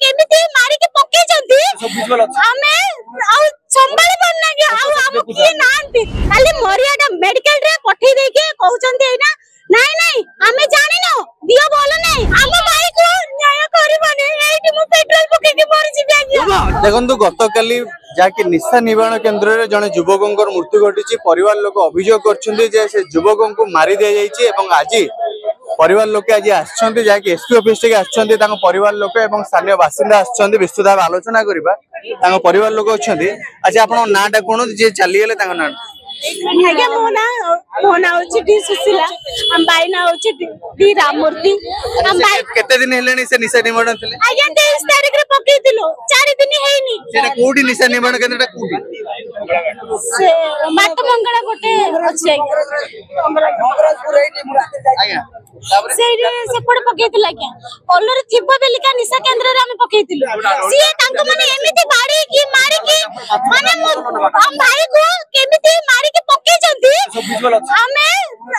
केमिति मारी के पके जंती हमें आउ संभाल पन्ना के आउ हम की नांती खाली मरियाडा मेडिकल रे पठै दे के कहउचंती एना नहीं नहीं हमें जानि न दियो बोल नहीं हम भाई को न्याय करबने एठी मु पेट्रोल पके के मर जिबे आज्ञा देखंतु गतकाली जाकि निशा निवारण केन्द्र रे जने युवकंकर मृत्यु घटिछि परिवार लोक अभियोग करछन्ती जे से युवकन को मारी दे जाइछि एवं आजि परिवार लोक आज आछन्ती जाकि एसपी ऑफिस के आछन्ती तांको परिवार लोक एवं स्थानीय बासिंदा आछन्ती विस्तृत आलोचना करिबा तांको परिवार लोक अछन्ती अच्छा आपन नाटा कोन जे चली गेले तांको ना आज्ञा मोना होछि डी सुशीला हम भाई ना होछि डी राममूर्ति हम भाई केते दिन हेलेनी से निशा निवारण थले आज्ञा 23 तारिख रे पके दिलो 4 दिन हेइनी सेटा कोडी निशा निवारण केन्द्रटा कोडी से मात मंगला गोटे अछि आज्ञा से सेपड़ पके दिला आज्ञा कलर थिबो बेलिका निशा केन्द्र रे हम पके दिलो सिए तांको माने एमिति बाड़ी की मारी की माने हम भाई को केमिति मारी के पके जंती हमें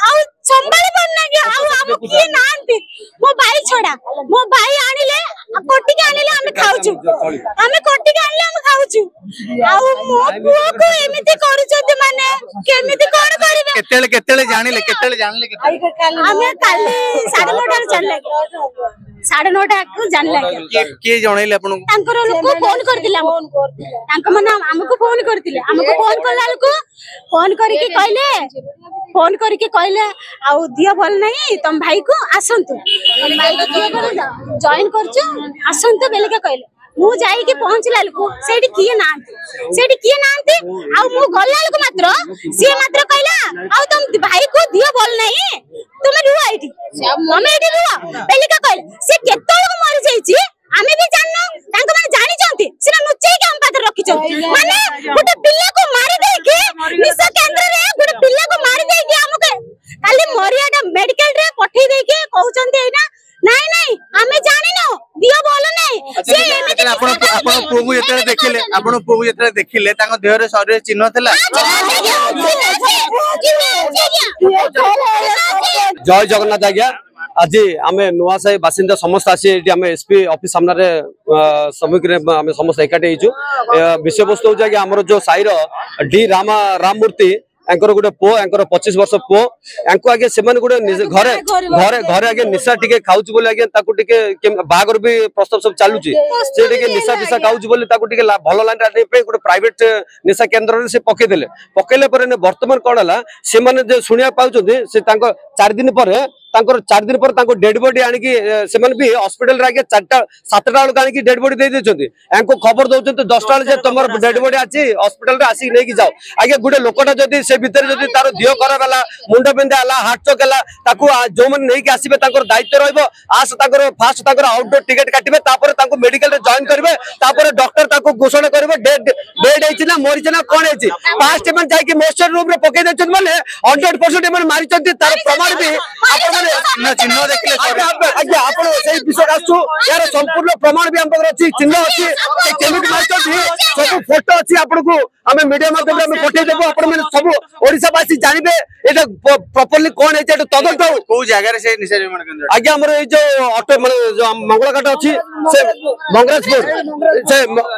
आउ संभाल पन्ना के आउ हम की नांती मो भाई छोड़ा मो भाई आनिले कोटी के आनिले हम खाउछु हमें कोटी के आनिले हम खाउछु आउ मो पुओ को एमिति करूछते माने केमिति कोन करिवे केतेले जानिले हमें काली 9:30 रे जानले 9:30 को जानले के जणैले आपन तांकर लोक फोन करदिला तांको मन हमको फोन करदिले हमको फोन करला को फोन करके कहले आउ दिया भल नहीं तुम भाई को आसंतु तुम भाई को दिया कर जॉइन करछु आसंतु बेले के कहले मु जाई के पहुंचला लको सेठी किए नांती आउ मु गल्ला लको मात्र से मात्र कहला आउ तुम भाई को दिया भल नहीं तुम रुआ आईटी हम एठी रुआ बेले के कहले से केतळ को मर जाईची आमे भी जाननो तांको माने जानि जंती सिना नुचै के हम पाकर रखि जंती माने गोटे पिल्ला को मारी दे के निशा केन्द्र रे गोटे पिल्ला को मारी दे के हमके खाली मरियाडा मेडिकल रे पठै दे के कहउचंती एना नहीं नहीं हमें जानि न दियो बोल नहीं से एमिति आपण पुगु जेतले देखिले तांको देह रे शरीर चिन्ह थला जय जगन्नाथ आज्ञा आज आम नुआसाही बासिंदा समस्त आसी आम एसपी ऑफिस सामने सम्मुखीन आम समस्त एकाठी विषय वस्तु हूँ आमर जो साईर डी राममूर्ति एंकर गोटे पो एंकर 25 वर्ष पो एंको आगे से गोटे घरे घरे घरे आगे निशा टिके खाउछ बोले आगे ताकू टिके बागर भी प्रस्ताव सब चालुची से टिके निशा पिसा खाउछ बोले ताकू टिके भल लाइन आने पे गोटे प्राइवेट निशा केन्द्र रे से पकेले पर वर्तमान कोन हला से माने जे सुनिया पाउछथि से तांको 4 दिन पर डेड बॉडी आनी से भी हॉस्पिटल आगे 7टा बेलू आनी डेड बॉडी दे देछथि एंको खबर दउछथि 10टा जे तुमर डेड बॉडी आछि हॉस्पिटल रे आसी नै कि जाओ आगे गुटे लोकटा जदी से भीतर जदी तार दियो खराब हला मुंड बिंदा हला हार्ट चोक हला ताकू जो मन नै कि आसीबे ताकर दायित्व रहइबो आस ताकर फास्ट ताकर आउटडोर टिकट काटिबे तापर ताकू मेडिकल रे जॉइन करबे तापर डॉक्टर ताकू घोषणा करबे डेड हेछि ना मरिछि ना कोन हेछि फास्ट मन जाय कि मोस्टर रूम रे पके देछन माने 100% मन मारिछथि तार प्रमाण भी आपन चिन्ह देखिले आज्ञा आपण सेही विषय आसु यार संपूर्ण प्रमाण भी हम पाखर अछि चिन्ह अछि से केमिति मारिछथि सब फोटो अछि आपण को हमें मीडिया माध्यम रे हम पठे देबो आपण माने सब ओडिसा वासी जानिबे एटा प्रॉपर्ली कोन है एटा तदंत को जगह रे से निशा निर्माण केन्द्र आज्ञा हमर ए जो ऑटो माने जो मंगलाघाट अछि से मंगराजपुर से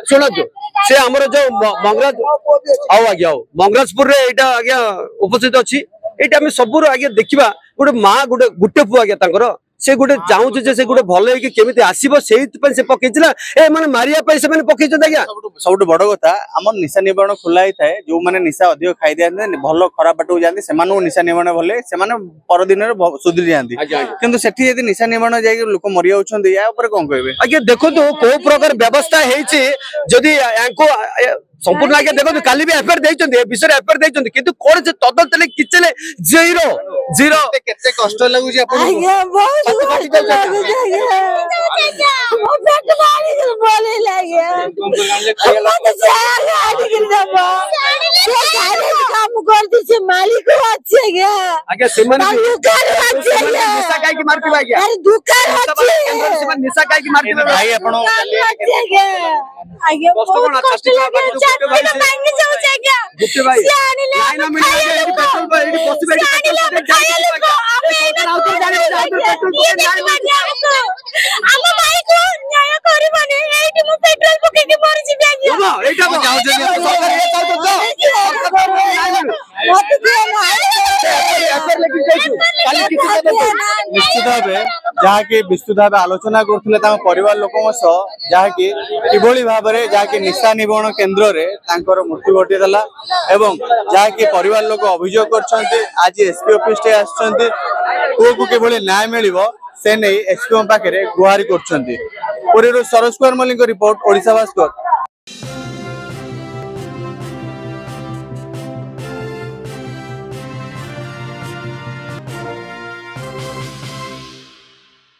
सुनत से हमर जो मंगराज आउ आज्ञा मंगराजपुर रे एटा आज्ञा उपस्थित अछि एटा हम सबुर आज्ञा देखिबा गोटे माँ गोटे पुआ आज्ञा तांकर से गोटे चाहूँ जे से गोटे भल होइके केमिति आसीबो सेहि पय से पकेइछला ए माने मारिया पय से माने पकेइछन आज्ञा सबटु बड़ कथा हमर निशा निवारण खुला ही थाए जो माने निशा अधिक खाइ दियाते भल खराब बाटू जांती से मानु निशा निवारण भले से माने पर दिन रे सुधरी जांती किंतु सेठी यदि निशा निवारण जाय लोक मरि जाउछन या ऊपर कोन कहबे आज्ञा देखंतु को प्रकार व्यवस्था हेछि जदी यांको संपूर्ण आगे देखो काली भी एफआईआर देइछन ए विषय एफआईआर देइछन किंतु कोन से तदंत ले किचले जीरो केते कष्ट लागु जे अपन आज्ञा बहुत कष्ट लागु आज्ञा ओ पेट मारी के बोले लागे मत से गाड़ी के दबा से गाड़ी काम करती से मालिक अच्छे गया आज्ञा सिमन दुकान अच्छे गया निशा काई की मारती आज्ञा अरे दुकान अच्छे सिमन निशा काई की मारती भाई आपण अच्छे गया आज्ञा बहुत कष्ट लागे चाटी मांगी जाऊ आज्ञा गुप्ते भाई से आनिले लाइन में एडी पेट्रोल पर एडी पॉसिबल हम भाई को न्याय करबने निश्चित भाव जहाँकि विस्तृत भाव आलोचना करते परिवार लोकों जहाँकि किभली भाव में जहाँकि निशा निवारण केन्द्र में मृत्यु घटीला एवं जहाँकि परिवार लोक अभियोग कर आज एसपी ऑफिस पुओ को किभली न्याय मिल से नहीं एसपी पाखे गुहारी कर सरोज कुमार मल्लिक रिपोर्ट ओडिशा भास्कर।